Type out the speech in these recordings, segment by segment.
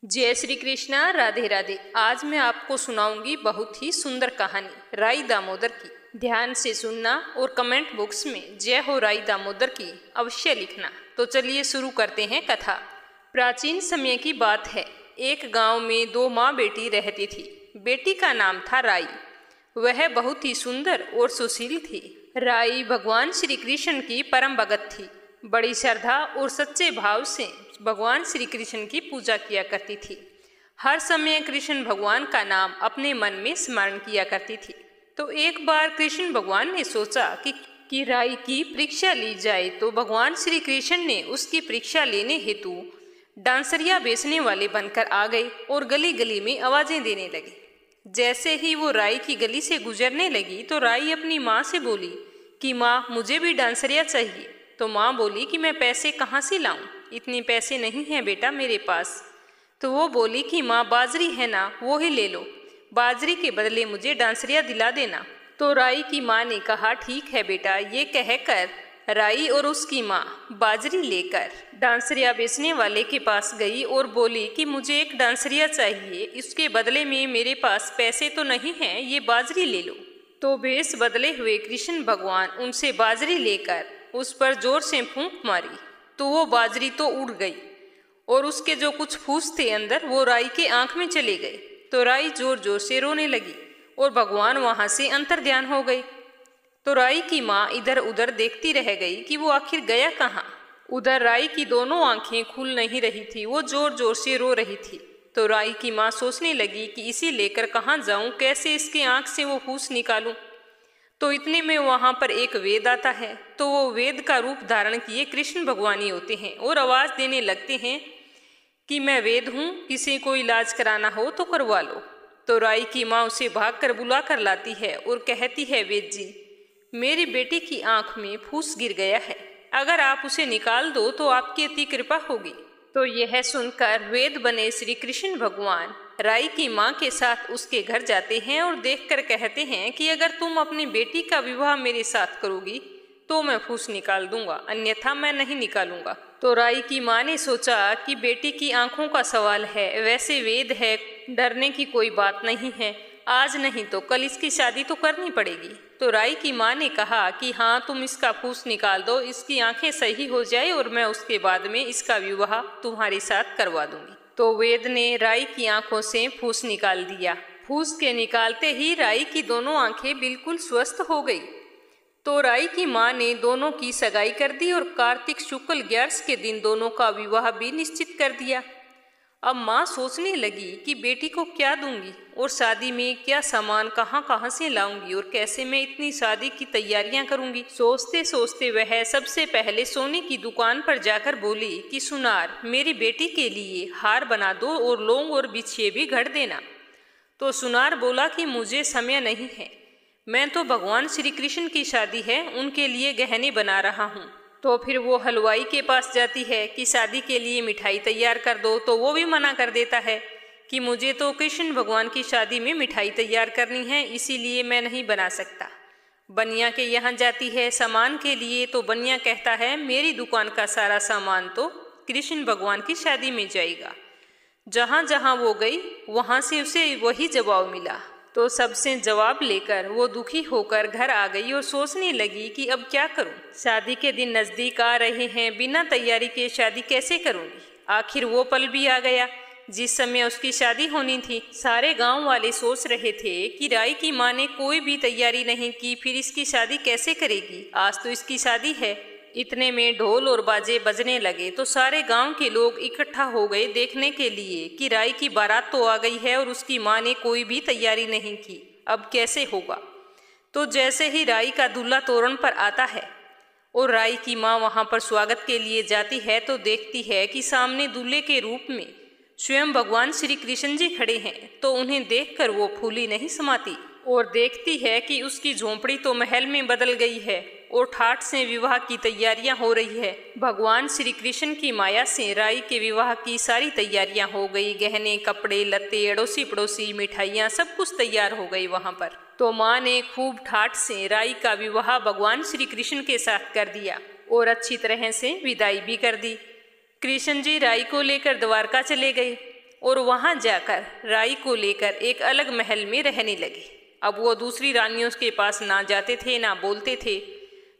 जय श्री कृष्णा, राधे राधे। आज मैं आपको सुनाऊंगी बहुत ही सुंदर कहानी राई दामोदर की। ध्यान से सुनना और कमेंट बॉक्स में जय हो राई दामोदर की अवश्य लिखना। तो चलिए शुरू करते हैं कथा। प्राचीन समय की बात है। एक गांव में दो माँ बेटी रहती थी। बेटी का नाम था राई। वह बहुत ही सुंदर और सुशील थी। राई भगवान श्री कृष्ण की परम भगत थी। बड़ी श्रद्धा और सच्चे भाव से भगवान श्री कृष्ण की पूजा किया करती थी। हर समय कृष्ण भगवान का नाम अपने मन में स्मरण किया करती थी। तो एक बार कृष्ण भगवान ने सोचा कि राई की परीक्षा ली जाए। तो भगवान श्री कृष्ण ने उसकी परीक्षा लेने हेतु डांसरिया बेचने वाले बनकर आ गए और गली गली में आवाजें देने लगे। जैसे ही वो राई की गली से गुजरने लगी तो राई अपनी माँ से बोली कि माँ, मुझे भी डांसरिया चाहिए। तो माँ बोली कि मैं पैसे कहाँ से लाऊं, इतने पैसे नहीं हैं बेटा मेरे पास। तो वो बोली कि माँ, बाजरी है ना, वो ही ले लो, बाजरी के बदले मुझे डांसरिया दिला देना। तो राई की माँ ने कहा ठीक है बेटा। ये कहकर राई और उसकी माँ बाजरी लेकर डांसरिया बेचने वाले के पास गई और बोली कि मुझे एक डांसरिया चाहिए, इसके बदले में मेरे पास पैसे तो नहीं हैं, ये बाजरी ले लो। तो भेष बदले हुए कृष्ण भगवान उनसे बाजरी लेकर उस पर जोर से फूंक मारी तो वो बाजरी तो उड़ गई और उसके जो कुछ फूस थे अंदर वो राई के आंख में चले गए। तो राई जोर जोर से रोने लगी और भगवान वहां से अंतर्ध्यान हो गए। तो राई की माँ इधर उधर देखती रह गई कि वो आखिर गया कहाँ। उधर राई की दोनों आंखें खुल नहीं रही थी, वो जोर जोर से रो रही थी। तो राई की माँ सोचने लगी कि इसे लेकर कहाँ जाऊं, कैसे इसके आंख से वो फूस निकालूं। तो इतने में वहां पर एक वेद आता है। तो वो वेद का रूप धारण किए कृष्ण भगवान ही होते हैं और आवाज देने लगते हैं कि मैं वेद हूँ, किसी को इलाज कराना हो तो करवा लो। तो राई की माँ उसे भाग कर बुला कर लाती है और कहती है, वेद जी, मेरी बेटी की आंख में फूस गिर गया है, अगर आप उसे निकाल दो तो आपकी अति कृपा होगी। तो यह सुनकर वेद बने श्री कृष्ण भगवान राई की माँ के साथ उसके घर जाते हैं और देखकर कहते हैं कि अगर तुम अपनी बेटी का विवाह मेरे साथ करोगी तो मैं फूस निकाल दूंगा, अन्यथा मैं नहीं निकालूंगा। तो राई की माँ ने सोचा कि बेटी की आंखों का सवाल है, वैसे वेद है, डरने की कोई बात नहीं है, आज नहीं तो कल इसकी शादी तो करनी पड़ेगी। तो राई की माँ ने कहा कि हाँ, तुम इसका फूस निकाल दो, इसकी आंखें सही हो जाए और मैं उसके बाद में इसका विवाह तुम्हारे साथ करवा दूंगी। तो वेद ने राई की आंखों से फूस निकाल दिया। फूस के निकालते ही राई की दोनों आंखें बिल्कुल स्वस्थ हो गई। तो राई की माँ ने दोनों की सगाई कर दी और कार्तिक शुक्ल 11 के दिन दोनों का विवाह भी निश्चित कर दिया। अब माँ सोचने लगी कि बेटी को क्या दूंगी और शादी में क्या सामान कहाँ कहाँ से लाऊंगी और कैसे मैं इतनी शादी की तैयारियां करूंगी। सोचते सोचते वह सबसे पहले सोने की दुकान पर जाकर बोली कि सुनार, मेरी बेटी के लिए हार बना दो और लौंग और बिछिए भी गढ़ देना। तो सुनार बोला कि मुझे समय नहीं है, मैं तो भगवान श्री कृष्ण की शादी है, उनके लिए गहने बना रहा हूँ। तो फिर वो हलवाई के पास जाती है कि शादी के लिए मिठाई तैयार कर दो। तो वो भी मना कर देता है कि मुझे तो कृष्ण भगवान की शादी में मिठाई तैयार करनी है, इसीलिए मैं नहीं बना सकता। बनिया के यहाँ जाती है सामान के लिए। तो बनिया कहता है, मेरी दुकान का सारा सामान तो कृष्ण भगवान की शादी में जाएगा। जहाँ जहाँ वो गई वहाँ से उसे वही जवाब मिला। तो सबसे जवाब लेकर वो दुखी होकर घर आ गई और सोचने लगी कि अब क्या करूं, शादी के दिन नजदीक आ रहे हैं, बिना तैयारी के शादी कैसे करूंगी। आखिर वो पल भी आ गया जिस समय उसकी शादी होनी थी। सारे गांव वाले सोच रहे थे कि राई की माँ ने कोई भी तैयारी नहीं की, फिर इसकी शादी कैसे करेगी, आज तो इसकी शादी है। इतने में ढोल और बाजे बजने लगे। तो सारे गांव के लोग इकट्ठा हो गए देखने के लिए कि राई की बारात तो आ गई है और उसकी माँ ने कोई भी तैयारी नहीं की, अब कैसे होगा। तो जैसे ही राई का दूल्हा तोरण पर आता है और राई की माँ वहां पर स्वागत के लिए जाती है तो देखती है कि सामने दूल्हे के रूप में स्वयं भगवान श्री कृष्ण जी खड़े हैं। तो उन्हें देखकर वो फूली नहीं समाती और देखती है कि उसकी झोंपड़ी तो महल में बदल गई है और ठाठ से विवाह की तैयारियां हो रही है। भगवान श्री कृष्ण की माया से राई के विवाह की सारी तैयारियां हो गई, गहने, कपड़े लत्ते, अड़ोसी पड़ोसी, मिठाइयां, सब कुछ तैयार हो गई वहां पर। तो माँ ने खूब ठाठ से राई का विवाह भगवान श्री कृष्ण के साथ कर दिया और अच्छी तरह से विदाई भी कर दी। कृष्ण जी राई को लेकर द्वारका चले गए और वहां जाकर राई को लेकर एक अलग महल में रहने लगे। अब वो दूसरी रानियों के पास ना जाते थे ना बोलते थे।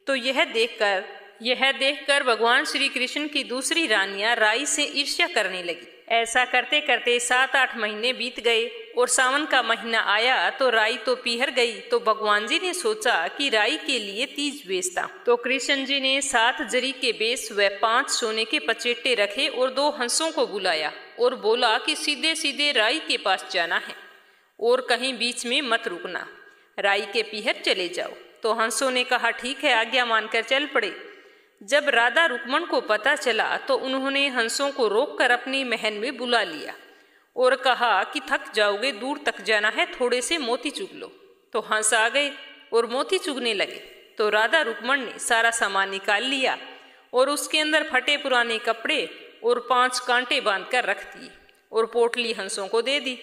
तो यह देखकर भगवान श्री कृष्ण की दूसरी रानियां राई से ईर्ष्या करने लगी। ऐसा करते करते 7-8 महीने बीत गए और सावन का महीना आया तो राई तो पीहर गई। तो भगवान जी ने सोचा कि राई के लिए तीज बेचता। तो कृष्ण जी ने 7 जरी के बेस व 5 सोने के पचेटे रखे और 2 हंसों को बुलाया और बोला कि सीधे सीधे राई के पास जाना है और कहीं बीच में मत रुकना, राई के पीहर चले जाओ। तो हंसों ने कहा ठीक है, आज्ञा मानकर चल पड़े। जब राधा रुक्मण को पता चला तो उन्होंने हंसों को रोककर अपनी महल में बुला लिया और कहा कि थक जाओगे, दूर तक जाना है, थोड़े से मोती चुग लो। तो हंस आ गए और मोती चुगने लगे। तो राधा रुक्मण ने सारा सामान निकाल लिया और उसके अंदर फटे पुराने कपड़े और 5 कांटे बांधकर रख दिए और पोटली हंसों को दे दी।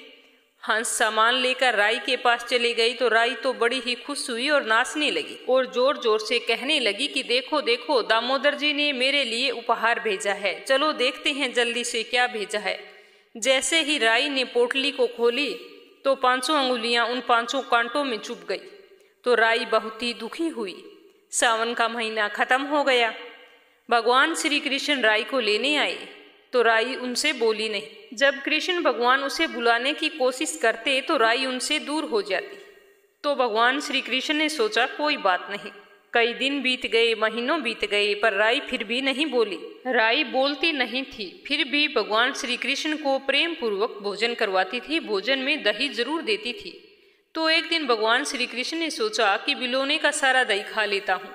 हंस सामान लेकर राई के पास चली गई तो राई तो बड़ी ही खुश हुई और नाचने लगी और जोर जोर से कहने लगी कि देखो देखो, दामोदर जी ने मेरे लिए उपहार भेजा है, चलो देखते हैं जल्दी से क्या भेजा है। जैसे ही राई ने पोटली को खोली तो 5 अंगुलियां उन 5 कांटों में चुभ गई। तो राई बहुत ही दुखी हुई। सावन का महीना खत्म हो गया। भगवान श्री कृष्ण राई को लेने आए तो राई उनसे बोली नहीं। जब कृष्ण भगवान उसे बुलाने की कोशिश करते तो राई उनसे दूर हो जाती। तो भगवान श्री कृष्ण ने सोचा कोई बात नहीं। कई दिन बीत गए, महीनों बीत गए, पर राई फिर भी नहीं बोली। राई बोलती नहीं थी, फिर भी भगवान श्री कृष्ण को प्रेम पूर्वक भोजन करवाती थी, भोजन में दही जरूर देती थी। तो एक दिन भगवान श्री कृष्ण ने सोचा कि बिलोने का सारा दही खा लेता हूँ,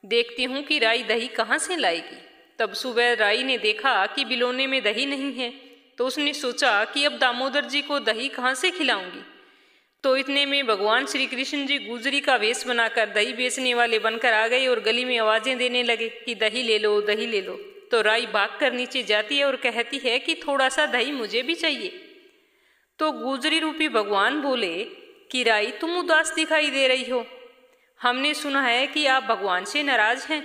देखती हूँ कि राई दही कहाँ से लाएगी। तब सुबह राई ने देखा कि बिलोने में दही नहीं है। तो उसने सोचा कि अब दामोदर जी को दही कहाँ से खिलाऊंगी। तो इतने में भगवान श्री कृष्ण जी गुजरी का वेश बनाकर दही बेचने वाले बनकर आ गए और गली में आवाजें देने लगे कि दही ले लो, दही ले लो। तो राई भागकर नीचे जाती है और कहती है कि थोड़ा सा दही मुझे भी चाहिए। तो गुजरी रूपी भगवान बोले कि राई तुम उदास दिखाई दे रही हो, हमने सुना है कि आप भगवान से नाराज हैं।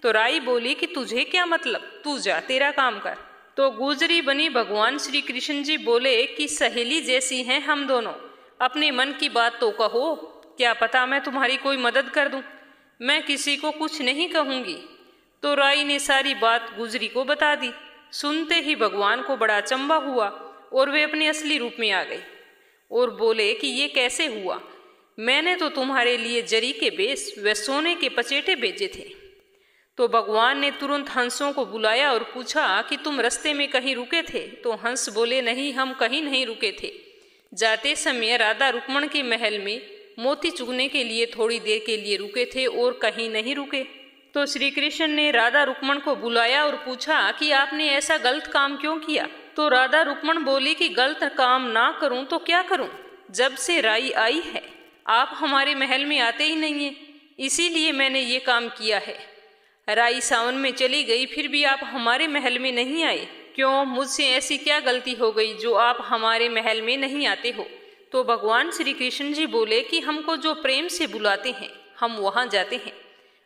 तो राई बोली कि तुझे क्या मतलब, तू जा, तेरा काम कर। तो गुजरी बनी भगवान श्री कृष्ण जी बोले कि सहेली जैसी हैं हम दोनों, अपने मन की बात तो कहो, क्या पता मैं तुम्हारी कोई मदद कर दूं, मैं किसी को कुछ नहीं कहूंगी। तो राई ने सारी बात गुजरी को बता दी। सुनते ही भगवान को बड़ा अचंभा हुआ और वे अपने असली रूप में आ गए और बोले कि ये कैसे हुआ, मैंने तो तुम्हारे लिए जरी के बेस व सोने के पचेटे भेजे थे। तो भगवान ने तुरंत हंसों को बुलाया और पूछा कि तुम रास्ते में कहीं रुके थे। तो हंस बोले नहीं, हम कहीं नहीं रुके थे, जाते समय राधा रुक्मण के महल में मोती चुगने के लिए थोड़ी देर के लिए रुके थे और कहीं नहीं रुके। तो श्री कृष्ण ने राधा रुक्मण को बुलाया और पूछा कि आपने ऐसा गलत काम क्यों किया। तो राधा रुक्मण बोली कि गलत काम ना करूं तो क्या करूं, जब से राई आई है आप हमारे महल में आते ही नहीं है, इसीलिए मैंने ये काम किया है। राई सावन में चली गई, फिर भी आप हमारे महल में नहीं आए, क्यों, मुझसे ऐसी क्या गलती हो गई जो आप हमारे महल में नहीं आते हो। तो भगवान श्री कृष्ण जी बोले कि हमको जो प्रेम से बुलाते हैं हम वहां जाते हैं,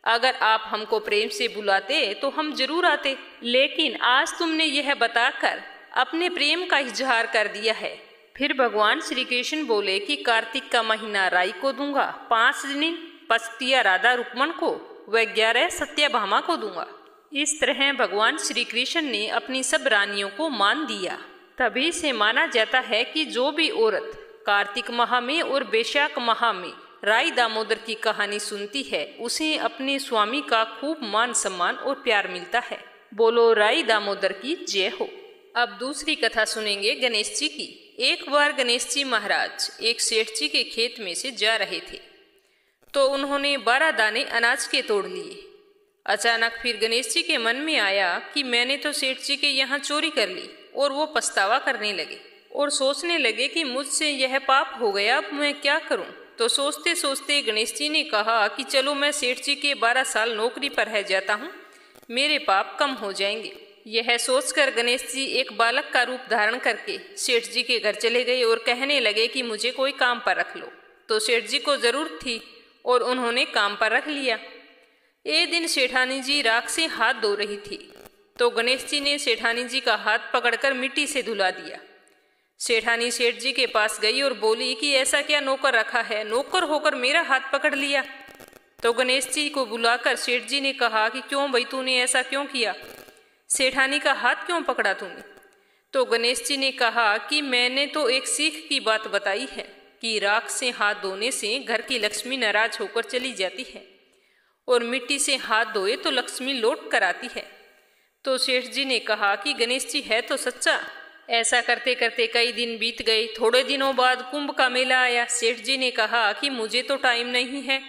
अगर आप हमको प्रेम से बुलाते तो हम जरूर आते, लेकिन आज तुमने यह बताकर अपने प्रेम का इजहार कर दिया है। फिर भगवान श्री कृष्ण बोले कि कार्तिक का महीना राई को दूंगा, 5 दिन पचतिया राधा रुक्मण को व 11 सत्यभामा को दूंगा। इस तरह भगवान श्री कृष्ण ने अपनी सब रानियों को मान दिया। तभी से माना जाता है कि जो भी औरत कार्तिक माह में और बैशाख माह में राई दामोदर की कहानी सुनती है उसे अपने स्वामी का खूब मान सम्मान और प्यार मिलता है। बोलो राई दामोदर की जय हो। अब दूसरी कथा सुनेंगे गणेश जी की। एक बार गणेश जी महाराज एक सेठ जी के खेत में से जा रहे थे तो उन्होंने 12 दाने अनाज के तोड़ लिए। अचानक फिर गणेश जी के मन में आया कि मैंने तो सेठ जी के यहाँ चोरी कर ली, और वो पछतावा करने लगे और सोचने लगे कि मुझसे यह पाप हो गया, अब मैं क्या करूं। तो सोचते सोचते गणेश जी ने कहा कि चलो मैं सेठ जी के 12 साल नौकरी पर रह जाता हूँ, मेरे पाप कम हो जाएंगे। यह सोचकर गणेश जी एक बालक का रूप धारण करके सेठ जी के घर चले गए और कहने लगे कि मुझे कोई काम पर रख लो। तो सेठ जी को जरूरत थी और उन्होंने काम पर रख लिया। एक दिन सेठानी जी राख से हाथ धो रही थी तो गणेश जी ने सेठानी जी का हाथ पकड़कर मिट्टी से धुला दिया। सेठानी सेठ जी के पास गई और बोली कि ऐसा क्या नौकर रखा है, नौकर होकर मेरा हाथ पकड़ लिया। तो गणेश जी को बुलाकर सेठ जी ने कहा कि क्यों भाई, तूने ऐसा क्यों किया, सेठानी का हाथ क्यों पकड़ा तूने। तो गणेश जी ने कहा कि मैंने तो एक सीख की बात बताई है कि राख से हाथ धोने से घर की लक्ष्मी नाराज होकर चली जाती है और मिट्टी से हाथ धोए तो लक्ष्मी लौट कर आती है। तो सेठ जी ने कहा कि गणेश जी है तो सच्चा। ऐसा करते करते कई दिन बीत गए। थोड़े दिनों बाद कुंभ का मेला आया। सेठ जी ने कहा कि मुझे तो टाइम नहीं है,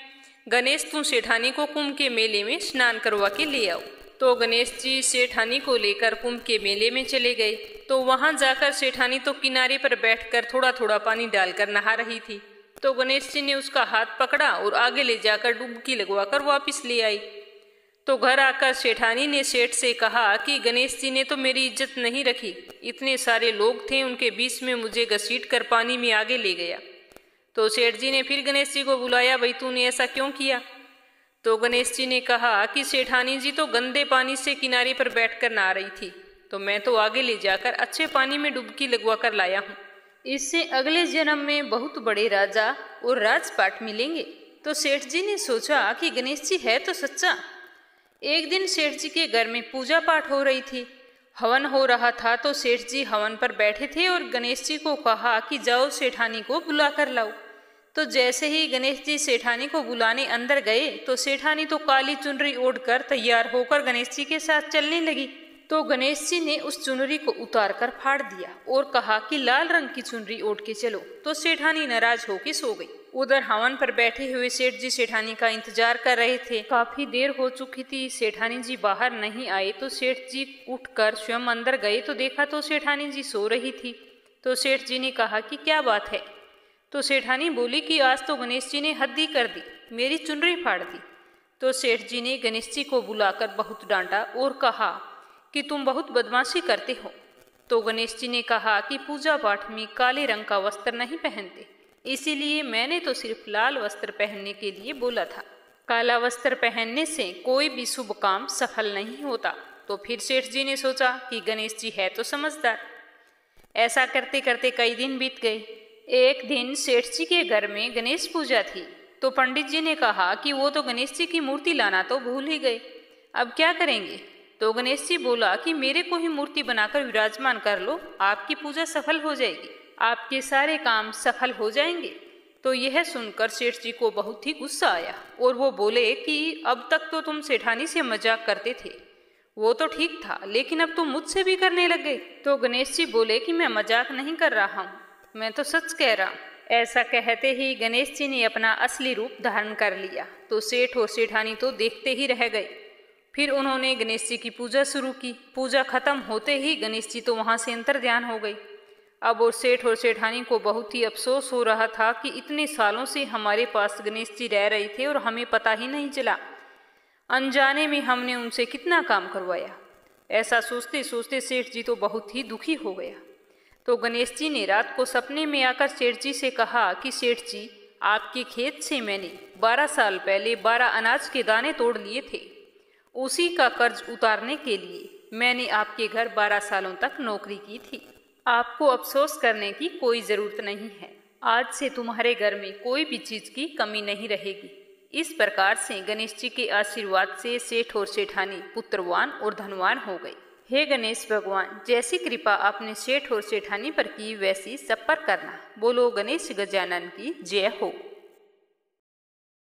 गणेश तू सेठानी को कुंभ के मेले में स्नान करवा के ले आओ। तो गणेश जी सेठानी को लेकर कुंभ के मेले में चले गए। तो वहां जाकर सेठानी तो किनारे पर बैठकर थोड़ा थोड़ा पानी डालकर नहा रही थी। तो गणेश जी ने उसका हाथ पकड़ा और आगे ले जाकर डुबकी लगवाकर वापस ले आई। तो घर आकर सेठानी ने सेठ से कहा कि गणेश जी ने तो मेरी इज्जत नहीं रखी, इतने सारे लोग थे उनके बीच में मुझे घसीट कर पानी में आगे ले गया। तो सेठ जी ने फिर गणेश जी को बुलाया, भाई तूने ऐसा क्यों किया। तो गणेश जी ने कहा कि सेठानी जी तो गंदे पानी से किनारे पर बैठकर नहा रही थी, तो मैं तो आगे ले जाकर अच्छे पानी में डुबकी लगवा कर लाया हूँ, इससे अगले जन्म में बहुत बड़े राजा और राजपाट मिलेंगे। तो सेठ जी ने सोचा कि गणेश जी है तो सच्चा। एक दिन सेठ जी के घर में पूजा पाठ हो रही थी, हवन हो रहा था। तो सेठ जी हवन पर बैठे थे और गणेश जी को कहा कि जाओ सेठानी को बुला कर लाओ। तो जैसे ही गणेश जी सेठानी को बुलाने अंदर गए तो सेठानी तो काली चुनरी ओढ़कर तैयार होकर गणेश जी के साथ चलने लगी। तो गणेश जी ने उस चुनरी को उतार कर फाड़ दिया और कहा कि लाल रंग की चुनरी ओढ़ के चलो। तो सेठानी नाराज होकर सो गई। उधर हवन पर बैठे हुए सेठ जी सेठानी का इंतजार कर रहे थे। काफी देर हो चुकी थी, सेठानी जी बाहर नहीं आए। तो सेठ जी उठकर स्वयं अंदर गए तो देखा तो सेठानी जी सो रही थी। तो सेठ जी ने कहा कि क्या बात है। तो सेठानी बोली कि आज तो गणेश जी ने हद ही कर दी, मेरी चुनरी फाड़ दी। तो सेठ जी ने गणेश जी को बुलाकर बहुत डांटा और कहा कि तुम बहुत बदमाशी करते हो। तो गणेश जी ने कहा कि पूजा पाठ में काले रंग का वस्त्र नहीं पहनते, इसीलिए मैंने तो सिर्फ लाल वस्त्र पहनने के लिए बोला था। काला वस्त्र पहनने से कोई भी शुभ काम सफल नहीं होता। तो फिर सेठ जी ने सोचा कि गणेश जी है तो समझदार। ऐसा करते करते कई दिन बीत गए। एक दिन सेठ जी के घर में गणेश पूजा थी। तो पंडित जी ने कहा कि वो तो गणेश जी की मूर्ति लाना तो भूल ही गए, अब क्या करेंगे। तो गणेश जी बोला कि मेरे को ही मूर्ति बनाकर विराजमान कर लो, आपकी पूजा सफल हो जाएगी, आपके सारे काम सफल हो जाएंगे। तो यह सुनकर सेठ जी को बहुत ही गुस्सा आया और वो बोले कि अब तक तो तुम सेठानी से मजाक करते थे, वो तो ठीक था, लेकिन अब तुम मुझसे भी करने लग गए। तो गणेश जी बोले कि मैं मजाक नहीं कर रहा हूँ, मैं तो सच कह रहा हूँ। ऐसा कहते ही गणेश जी ने अपना असली रूप धारण कर लिया। तो सेठ और सेठानी तो देखते ही रह गए। फिर उन्होंने गणेश जी की पूजा शुरू की। पूजा खत्म होते ही गणेश जी तो वहां से अंतर्ध्यान हो गई। अब और सेठ और सेठानी को बहुत ही अफसोस हो रहा था कि इतने सालों से हमारे पास गणेश जी रह रहे थे और हमें पता ही नहीं चला, अनजाने में हमने उनसे कितना काम करवाया। ऐसा सोचते सोचते सेठ जी तो बहुत ही दुखी हो गया। तो गणेश जी ने रात को सपने में आकर सेठ जी से कहा कि सेठ जी, आपके खेत से मैंने 12 साल पहले 12 अनाज के दाने तोड़ लिए थे, उसी का कर्ज उतारने के लिए मैंने आपके घर 12 सालों तक नौकरी की थी। आपको अफसोस करने की कोई ज़रूरत नहीं है, आज से तुम्हारे घर में कोई भी चीज़ की कमी नहीं रहेगी। इस प्रकार से गणेश जी के आशीर्वाद से सेठ और सेठानी पुत्रवान और धनवान हो गए। हे गणेश भगवान, जैसी कृपा आपने सेठ और सेठानी पर की वैसी सब पर करना। बोलो गणेश गजानन की जय हो।